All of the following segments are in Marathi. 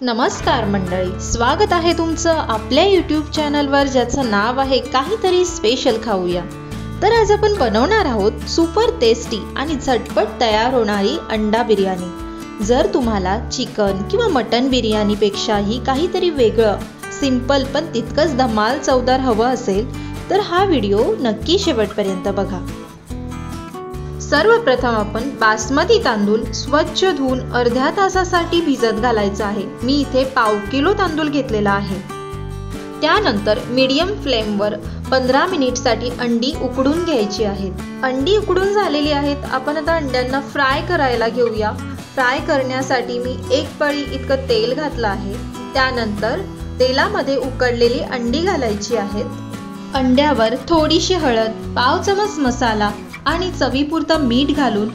नमस्कार मंडळी, स्वागत आहे तुमचं आपल्या यूट्यूब चॅनलवर ज्याचं नाव आहे काहीतरी स्पेशल खाऊया। तर आज आपण बनवणार आहोत सुपर टेस्टी आणि झटपट तयार होणारी अंडा बिर्याणी। जर तुम्हाला चिकन किंवा मटन बिर्याणीपेक्षाही काहीतरी वेगळं, सिंपल पण तितकंच धमाल चवदार हवं असेल तर हा व्हिडिओ नक्की शेवटपर्यंत बघा। सर्वप्रथम आपण बासमती तांदूळ स्वच्छ धुवून अर्ध्या तासासाठी भिजत घालायचा आहे। मी इथे पाव किलो तांदूळ घेतलेला आहे। त्यानंतर मीडियम फ्लेमवर 15 मिनिटसाठी अंडी उकडून घ्यायची आहेत। अंडी उकडून झालेली आहेत। आपण आता अंड्यांना फ्राय करायला घेऊया। फ्राय करण्यासाठी मी 1 पळी इतकं तेल घातलं आहे। त्यानंतर तेलामध्ये उकडलेली अंडी घालायची आहेत। अंड्यावर थोडीशी हळद, पाव चमच मसाला आणि चवीपुरतं मीठ घालून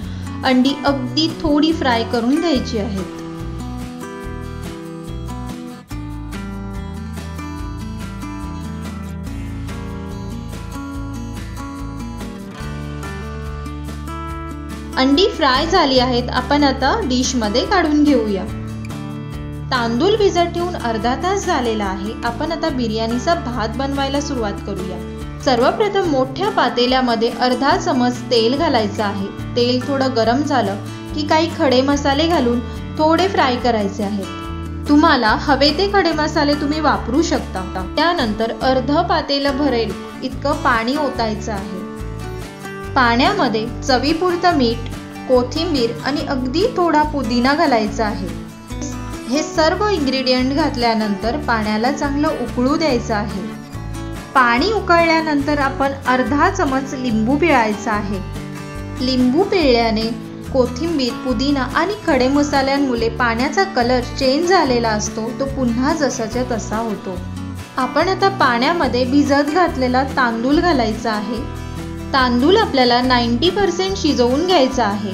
अंडी अगदी थोडी फ्राय करून घ्यायची आहेत। अंडी फ्राय झाली आहेत। आपण आता डिश मध्ये काढून घेऊया। तांदूळ भिजत ठेवून अर्धा तास झालेला आहे। आपण आता बिर्याणीचा भात बनवायला सुरुवात करूया। सर्वप्रथम मोठ्या पातेल्यामध्ये अर्धा चमच तेल घालायचं आहे। तेल थोडं गरम झालं की काही खडे मसाले घालून थोडे फ्राय करायचे आहेत। तुम्हाला हवे ते खडे मसाले तुम्ही वापरू शकता। त्यानंतर अर्ध पातेलं भरेल इतकं पाणी ओतायचं आहे। पाण्यामध्ये चवीपुरतं मीठ, कोथिंबीर आणि अगदी थोडा पुदिना घालायचा आहे। हे सर्व इन्ग्रेडियंट घातल्यानंतर पाण्याला चांगलं उकळू द्यायचं आहे। पाणी उकळल्यानंतर आपण अर्धा चमच लिंबू पिळायचा आहे। लिंबू पिळल्याने कोथिंबीर, पुदिना आणि खडे मसाल्यांमुळे पाण्याचा कलर चेंज झालेला असतो, तो पुन्हा जसाच्या तसा होतो। आपण आता पाण्यामध्ये भिजत घातलेला तांदूळ घालायचा आहे। तांदूळ आपल्याला 90% शिजवून घ्यायचा आहे।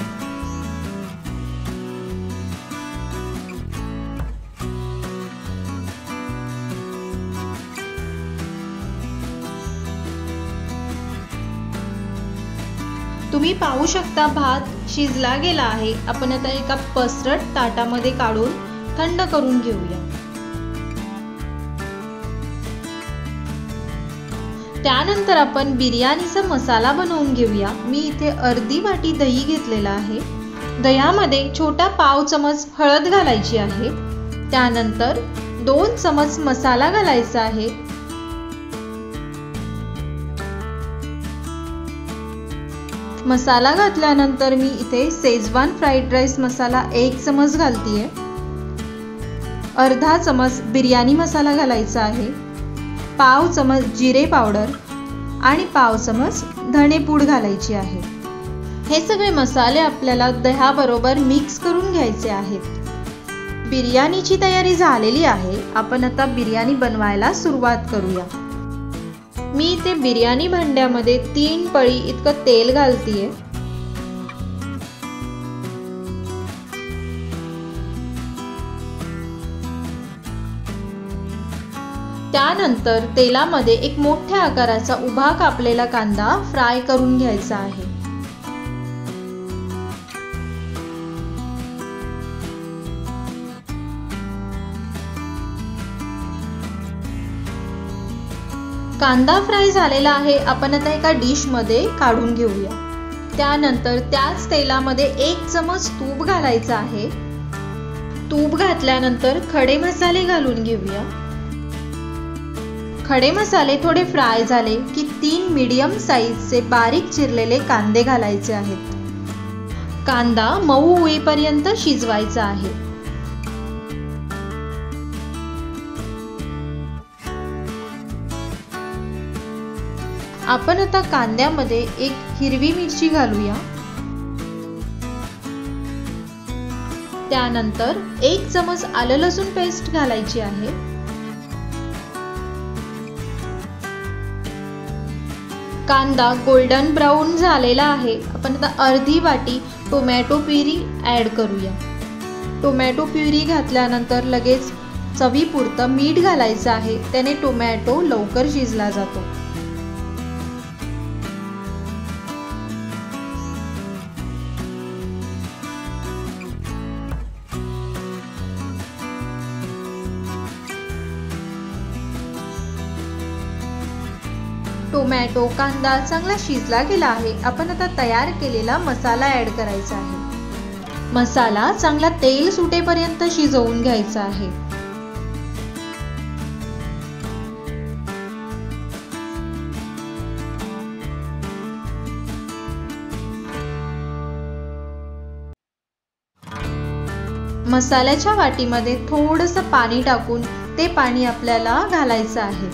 तुम्ही पाहू शकता भात शिजला गेला आहे। आपण आता एका पसरट ताटामध्ये काढून थंड करून घेऊया। त्यानंतर आपण बिर्याणीचा मसाला बनवून घेऊया। मी इथे अर्धी वाटी दही घेतलेला आहे। दह्यामध्ये छोटा पाव चमच हळद घालायची आहे। त्यानंतर 2 चमच मसाला घालायचा आहे। मसाला घातल्यानंतर मी इथे शेजवान फ्राईड राईस मसाला 1 चमच घालतीये। अर्धा चमच बिर्याणी मसाला घालायचा आहे। पाव चमच जिरे पावडर आणि पाव चमच धणेपूड घालायची आहे। हे सगळे मसाले आपल्याला दह्याबरोबर मिक्स करून घ्यायचे आहेत। बिर्याणीची तयारी झालेली आहे। आपण आता बिर्याणी बनवायला सुरुवात करूया। मी इथे बिर्याणी भांड्यामध्ये 3 पळी इतकं तेल घालतीये। त्यानंतर तेलामध्ये एक मोठ्या आकाराचा उभा कापलेला कांदा फ्राय करून घ्यायचा आहे। कांदा फ्राय झालेला आहे। आपण आता एका डिश मध्ये काढून घेऊया। त्यानंतर त्याच तेलामध्ये 1 चमच तूप घालायचं आहे। तूप घातल्यानंतर खडे मसाले घालून घेऊया। खडे मसाले थोडे फ्राय झाले की 3 मीडियम साईजचे बारीक चिरलेले कांदे घालायचे आहेत। कांदा मऊ होईपर्यंत शिजवायचा आहे। आपण आता कांद्यामध्ये एक हिरवी मिरची घालूया। त्यानंतर 1 चमच आलं लसूण पेस्ट घालायची आहे। कांदा गोल्डन ब्राऊन झालेला आहे। आपण आता अर्धी वाटी टोमॅटो प्युरी ॲड करूया। टोमॅटो प्युरी घातल्यानंतर लगेच चवीपुरतं मीठ घालायचं आहे। त्याने टोमॅटो लवकर शिजला जातो। टोमॅटो कांदा चांगला शिजला गेला आहे. आपण आता तयार केलेला मसाला ॲड करायचा आहे. मसाला चांगला तेल सुटेपर्यंत शिजवून घ्यायचा आहे. मसाल्याच्या वाटीमध्ये थोडंसं पाणी टाकून ते पाणी आपल्याला घालायचं आहे.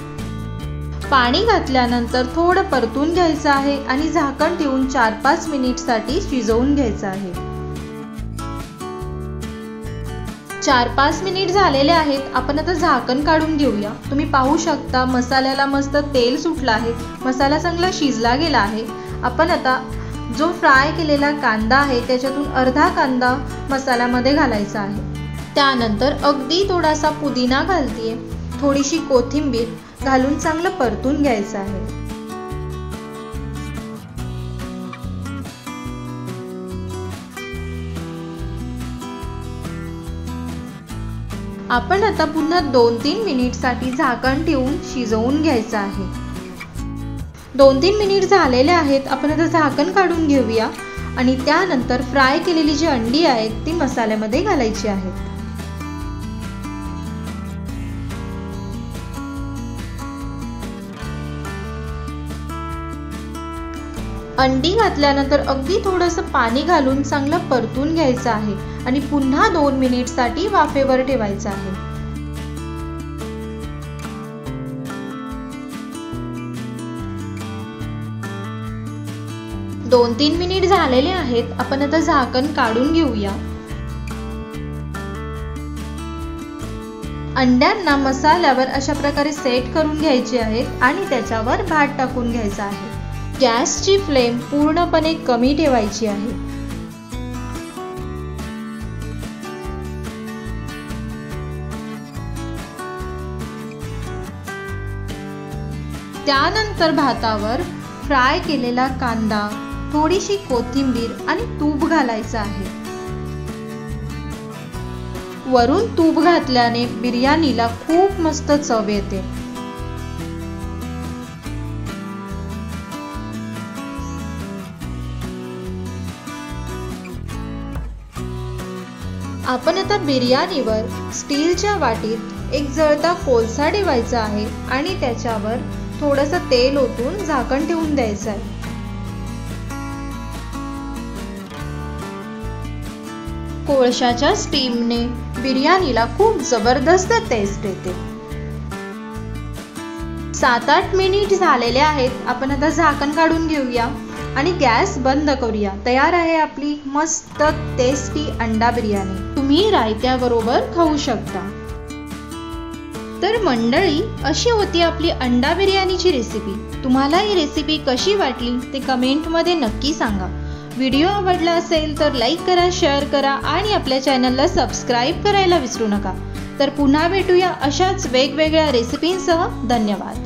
पाणी घातल्यानंतर थोडं परतून घ्यायचं आहे आणि झाकण ठेवून 4-5 मिनिटसाठी शिजवून घ्यायचं आहे. 4-5 मिनिट झालेले आहेत. आपण आता झाकण काढून घेऊया. तुम्ही पाहू शकता मसाल्याला मस्त तेल सुटलं आहे. मसाला चांगला शिजला गेला आहे. आपण आता जो फ्राय केलेला कांदा आहे त्याच्यातून अर्धा कांदा मसाल्यामध्ये घालायचा आहे. त्यानंतर अगदी थोडासा पुदिना घालतीये, थोडीशी कोथिंबीर घालून चांगलं परतून घ्यायचं आहे. आपण आता पुन्हा 2-3 मिनिटसाठी झाकण ठेवून शिजवून घ्यायचं आहे. 2-3 मिनिट झालेले आहेत. आपण आता झाकण काढून घेऊया आणि त्यानंतर फ्राय केलेली जी अंडी आहेत ती मसाल्यामध्ये घालायची आहेत. अंडी घातल्यानंतर अगदी थोडंसं पाणी घालून चांगलं परतून घ्यायचं आहे आणि पुन्हा 2 मिनिटसाठी वाफेवर ठेवायचं आहे. 2-3 मिनिट झालेले आहेत. आपण आता झाकण काढून घेऊया. अंड्यांना मसाल्यावर अशा प्रकारे सेट करून घ्यायचे आहेत आणि त्याच्यावर भात टाकून घ्यायचा आहे. गॅसची फ्लेम पूर्णपणे कमी ठेवायची आहे. त्यानंतर भातावर फ्राय केलेला कांदा, थोडीशी कोथिंबीर आणि तूप घालायचं आहे. वरून तूप घातल्याने बिर्याणीला खूप मस्त चव येते. आपण आता बिर्याणीवर स्टीलच्या वाटीत एक जळता कोळसा ठेवायचा आहे आणि त्याच्यावर थोडंसं तेल ओतून झाकण ठेवून द्यायचं आहे. कोळशाच्या स्टीमने बिर्याणीला खूप जबरदस्त टेस्ट येते. 7-8 मिनिट झालेले आहेत. आपण आता झाकण काढून घेऊया आणि गॅस बंद करूया. तयार आहे आपली मस्त टेस्टी अंडा बिर्याणी. तुम्ही रायत्याबरोबर खाऊ शकता. तर मंडळी, अशी होती आपली अंडा बिर्याणीची रेसिपी. तुम्हाला ही रेसिपी कशी वाटली ते कमेंटमध्ये नक्की सांगा. व्हिडिओ आवडला असेल तर लाईक करा, शेअर करा आणि आपल्या चॅनलला सबस्क्राईब करायला विसरू नका. तर पुन्हा भेटूया अशाच वेगवेगळ्या रेसिपींसह. धन्यवाद.